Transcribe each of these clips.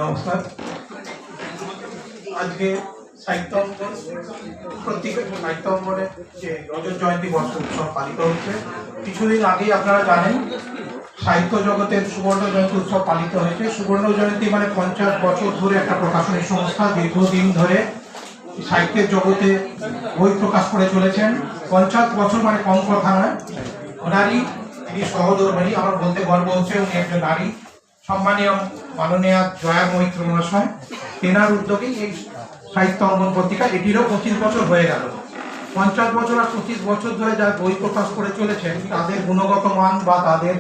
নমস্কার। আজকে সাহিত্য অঙ্গন প্রত্যেক সাহিত্য অঙ্গনে যে রজত জয়ন্তী বর্ষ উৎসব পালিত হচ্ছে। কিছুদিন আগেই আপনারা জানেন সাহিত্য জগতের সুবর্ণ জয়ন্তী উৎসব পালিত হয়েছে। সুবর্ণ জয়ন্তী মানে 50 বছর ধরে একটা প্রকাশনী সংস্থা দীর্ঘদিন ধরে সাহিত্যের জগতে বই প্রকাশ করে চলেছেন। 50 বছর মানে কম কথা নয়। ওনারই তিনি সহধর্মিণী, আমার বলতে গর্ব হচ্ছে উনি একজন নারী। সম্মানীয় মাননীয় জয়া মৈত্র মহাশয়, তেনার উদ্যোগেই এই সাহিত্য অঙ্গন পত্রিকা, এটিরও 25 বছর হয়ে গেল। 50 বছর আর 25 বছর ধরে যা বই প্রকাশ করে চলেছেন তাদের গুণগত মান বা তাদের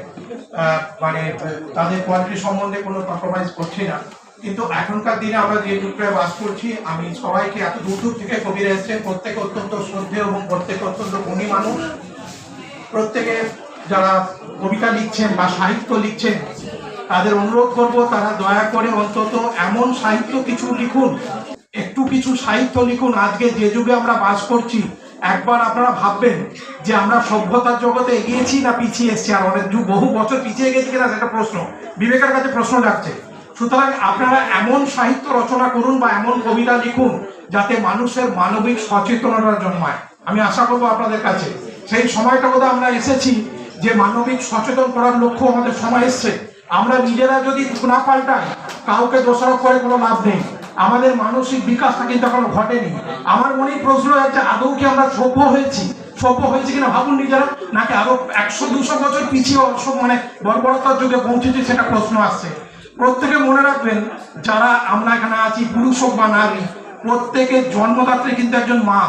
তাদের কোয়ালিটি সম্বন্ধে কোনো কম্প্রোমাইজ করছি না। কিন্তু এখনকার দিনে আমরা যে যুগে বাস করছি, আমি সবাইকে এত দূর দূর থেকে কবিরা এসেছেন, প্রত্যেকে অত্যন্ত শ্রদ্ধেয় এবং প্রত্যেকে অত্যন্ত গুণী মানুষ। প্রত্যেকে যারা কবিতা লিখছেন বা সাহিত্য লিখছেন তাদের অনুরোধ করব তারা দয়া করে অন্তত এমন সাহিত্য কিছু লিখুন, একটু কিছু সাহিত্য লিখুন। আজকে যে যুগে আমরা বাস করছি, একবার আপনারা ভাববেন যে আমরা সভ্যতার জগতে এগিয়েছি না পিছিয়ে এসেছি, আর অনেক বহু বছর পিছিয়ে গেছি কিনা সেটা প্রশ্ন, বিবেকের কাছে প্রশ্ন লাগছে। সুতরাং আপনারা এমন সাহিত্য রচনা করুন বা এমন কবিতা লিখুন যাতে মানুষের মানবিক সচেতনতা জন্মায়। আমি আশা করবো আপনাদের কাছে সেই সময়টা বোধহয় আমরা এসেছি যে মানবিক সচেতন করার লক্ষ্য আমাদের সময় এসছে। আমরা নিজেরা যদি না পাল্টাই, কাউকে দোষারোপ করে কোনো লাভ নেই। আমাদের মানসিক বিকাশটা কিন্তু এখনো ঘটেনি। আমার মনেই প্রশ্ন হচ্ছে, আদৌ কি আমরা সভ্য হয়েছি? সভ্য হয়েছে কিনা ভাবুন নিজেরা, নাকি আরো 100-200 বছর পিছিয়ে বর্বরতার যুগে পৌঁছেছি, সেটা প্রশ্ন আসছে। প্রত্যেকে মনে রাখবেন, যারা আমরা এখানে আছি, পুরুষ হোক বা নারী, প্রত্যেকের জন্মদাত্রী কিন্তু একজন মা।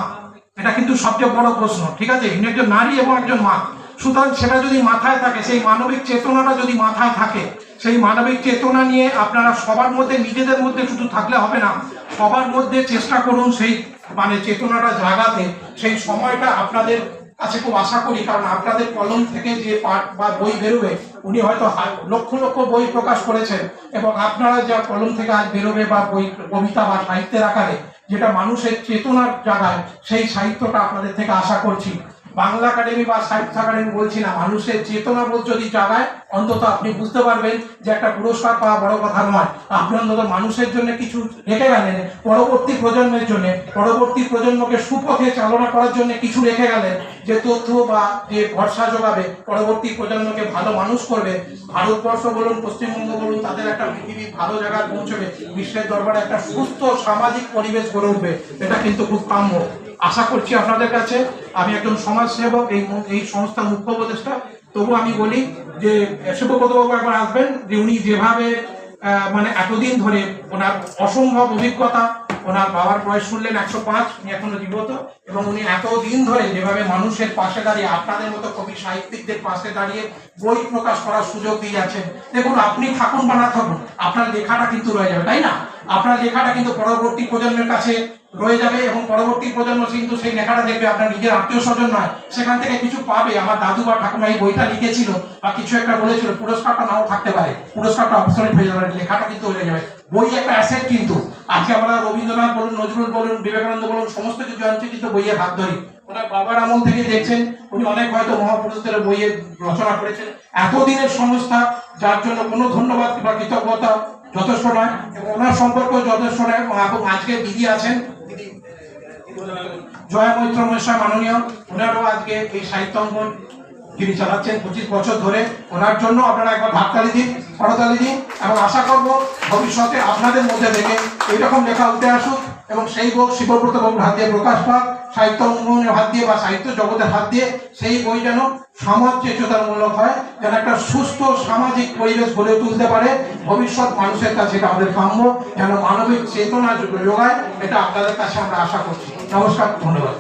এটা কিন্তু সবচেয়ে বড় প্রশ্ন, ঠিক আছে? ইনি একজন নারী এবং একজন মা। সুতরাং সেটা যদি মাথায় থাকে, সেই মানবিক চেতনাটা যদি মাথায় থাকে, সেই মানবিক চেতনা নিয়ে আপনারা সবার মধ্যে, নিজেদের মধ্যে শুধু থাকলে হবে না, সবার মধ্যে চেষ্টা করুন সেই চেতনাটা জাগাতে। সেই সময়টা আপনাদের কাছে খুব আশা করি, কারণ আপনাদের কলম থেকে যে পাঠ বা বই বেরোবে, উনি হয়তো লক্ষ লক্ষ বই প্রকাশ করেছেন, এবং আপনারা যা কলম থেকে আজ বেরোবে বা বই, কবিতা বা সাহিত্যের আকারে যেটা মানুষের চেতনার জায়গায়, সেই সাহিত্যটা আপনাদের থেকে আশা করছি। বাংলা একাডেমি বা সাহিত্য একাডেমি বলছি না, মানুষের চেতনাবোধ যদি জাগায়, অন্তত আপনি বুঝতে পারবেন যে একটা পুরস্কার পাওয়া বড় কথা নয়। আপনি অন্তত মানুষের জন্য কিছু রেখে গেলেন, পরবর্তী প্রজন্মের জন্য, পরবর্তী প্রজন্মকে সুপথে চালনা করার জন্য কিছু রেখে গেলেন, যে তথ্য বা যে ভরসা যোগাবে, পরবর্তী প্রজন্মকে ভালো মানুষ করবে। ভারতবর্ষ বলুন, পশ্চিমবঙ্গ বলুন, তাদের একটা পৃথিবী ভালো জায়গায় পৌঁছবে, বিশ্বের দরবারে একটা সুস্থ সামাজিক পরিবেশ গড়ে উঠবে। এটা কিন্তু খুব কাম্য। আশা করছি আপনাদের কাছে। আমি একজন সমাজসেবক, এই সংস্থার মুখ্য উপদেষ্টা, তবু আমি বলি যে শিবপ্রদবাবু একবার আসবেন, যে উনি যেভাবে এতদিন ধরে ওনার অসম্ভব অভিজ্ঞতা, ওনার বাবার বয়স শুনলেন 105, উনি এখনো জীবিত, এবং উনি এতদিন ধরে যেভাবে মানুষের পাশে দাঁড়িয়ে, আপনাদের মতো কবি সাহিত্যিকদের পাশে দাঁড়িয়ে বই প্রকাশ করার সুযোগ দিয়ে যাচ্ছেন। দেখুন, আপনি থাকুন বা না থাকুন, আপনার লেখাটা কিন্তু রয়ে যাবে, তাই না? আপনার লেখাটা কিন্তু পরবর্তী প্রজন্মের কাছে রয়ে যাবে, এবং পরবর্তী প্রজন্ম কিন্তু সেই লেখাটা দেখবে। আপনার নিজের আত্মীয় স্বজন নয়, সেখান থেকে কিছু পাবে। আমার দাদু বা ঠাকুমা এই বইটা লিখেছিল বা কিছু একটা বলেছিল, পুরস্কারটা নাও থাকতে পারে, পুরস্কারটা অবসরেট হয়ে যাবে, লেখাটা কিন্তু হয়ে যাবে। বই একটা অ্যাসেট কিন্তু। আজকে আমরা রবীন্দ্রনাথ বলুন, নজরুল বলুন, বিবেকানন্দ বলুন, সমস্ত কিছু জানছি কিন্তু বইয়ের হাত ধরি। ওনার বাবার আমল থেকে দেখছেন, উনি অনেক হয়তো মহাপুরুষদের বইয়ের রচনা করেছেন। এতদিনের সংস্থা, যার জন্য কোনো ধন্যবাদ বা কৃতজ্ঞতা যথেষ্ট নয়, এবং ওনার সম্পর্ক যথেষ্ট নয়। এবং আজকে দিদি আছেন, জয়া মৈত্র মহাশয় মাননীয়, ওনারও আজকে এই সাহিত্য অঙ্গন যিনি চালাচ্ছেন 25 বছর ধরে, ওনার জন্য আপনারা একবার হাততালি দিন, করতালি দিন, এবং আশা করব ভবিষ্যতে আপনাদের মধ্যে থেকে এইরকম লেখা উঠে আসুক, এবং সেই বই শিবব্রত বাবুর হাত দিয়ে প্রকাশ পাক, সাহিত্য অঙ্গনের হাত দিয়ে বা সাহিত্য জগতের হাত দিয়ে। সেই বই যেন সমাজ চেতনামূলক হয়, যেন একটা সুস্থ সামাজিক পরিবেশ গড়ে তুলতে পারে ভবিষ্যৎ মানুষের কাছে। এটা আমাদের কাম্য, যেন মানবিক চেতনা যোগায়, এটা আপনাদের কাছে আমরা আশা করছি। নমস্কার, ধন্যবাদ।